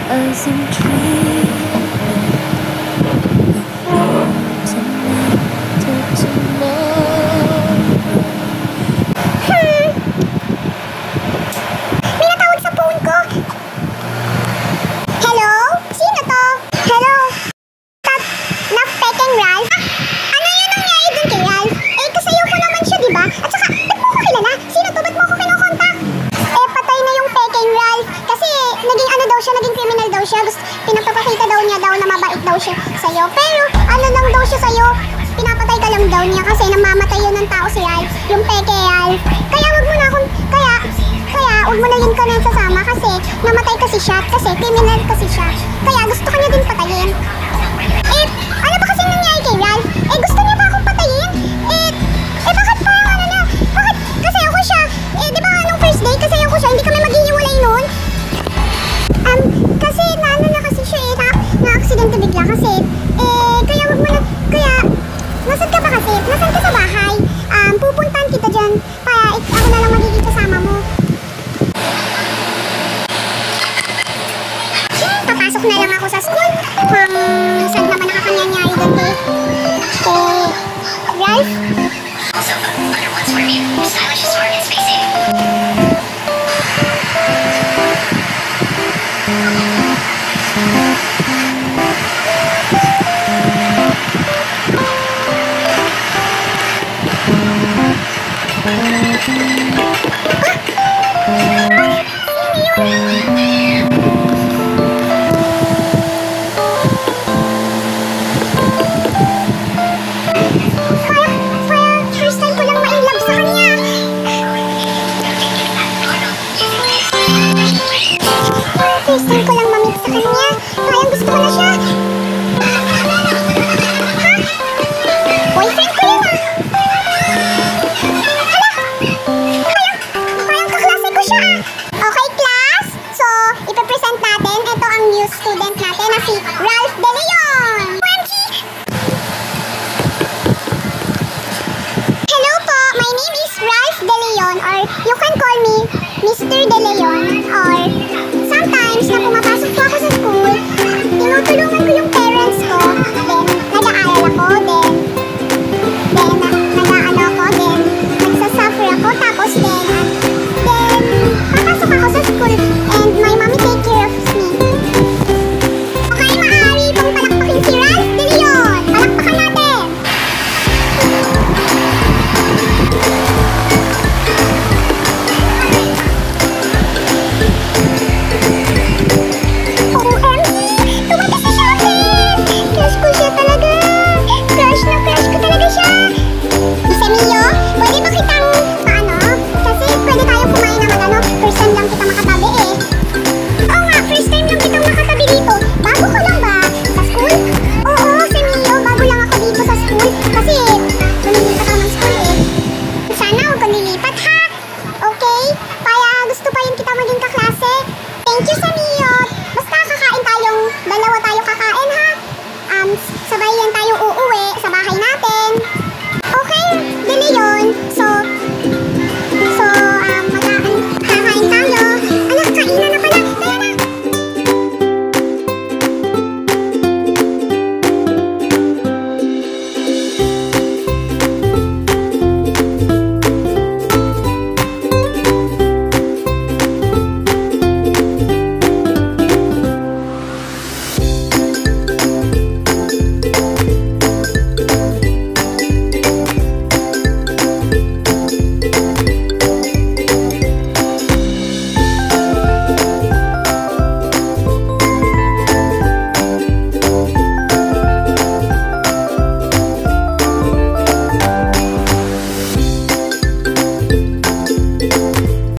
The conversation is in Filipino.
as I'm dreaming tonight till tomorrow. May natawag sa phone ko. Hello? Sino to? Hello? Peking Ralph? Ano yun nangyari dun kay Ralph? Eh, kasayaw ko naman siya, diba? At saka, ba't mo ko kilala? Sino to? Ba't mo ko kinokontak? Eh, patay na yung Peking Ralph. Kasi, naging ano daw siya, naging criminal daw siya. Gusto, pinapapakita daw niya daw na mabait daw siya sa'yo. Pero, ano lang daw siya sa'yo? Pinapatay ka lang daw niya kasi namamatay yun ng tao si Ralph. Yung Peking Ralph. Kaya, wag mo na akong, kaya, wag mo na yun ka na sasama kasi namatay kasi siya. Kasi, criminal kasi siya. Kaya, gusto ka niya din patayin. Eh, ano ba kasing nangyari kay Ralph? Eh, gusto niya pa akong patayin? Bakit parang ano na? Bakit? Kasi ako siya. Eh, di ba nung first day, kasi ako siya, hindi kami maghihiwalay noon? Kasi naano na kasi siya na-aksidente bigla kasi. Kaya wag mo na, kaya, nasan ka ba kasi? Nasan ka sa bahay? Pupuntahan kita dyan para ako na lang magiging kasama mo. Papasok na lang ako sa school. Saan naman nakakanyanyari doon Ralph? Also, under one square meter, stylish, smart, and space saving. First time ko lang ma-inlove sa kanya. First time ko lang ma-meet sa kanya. Parang gusto ko na siya. Boyfriend ko yun Parang kaklase ko siya Okay, class. So, ipipresent natin. Ito ang new student natin na si Ralph De Leon. Hello po, my name is Ralph De Leon, or you can call me Mr. De Leon, or sometimes na pumapasok po ako sa school, tinutulungan ko yung parents ko, then nag-aaral ako, then nag-aano ako, then nagsasuffer ako, tapos then papasok ako sa school, and my mommy take care of me. Okay, maaari pong palakpakin si Ralph De Leon. Palakpakan natin! Thank you sa Mio. Basta kakain tayong dalawa tayo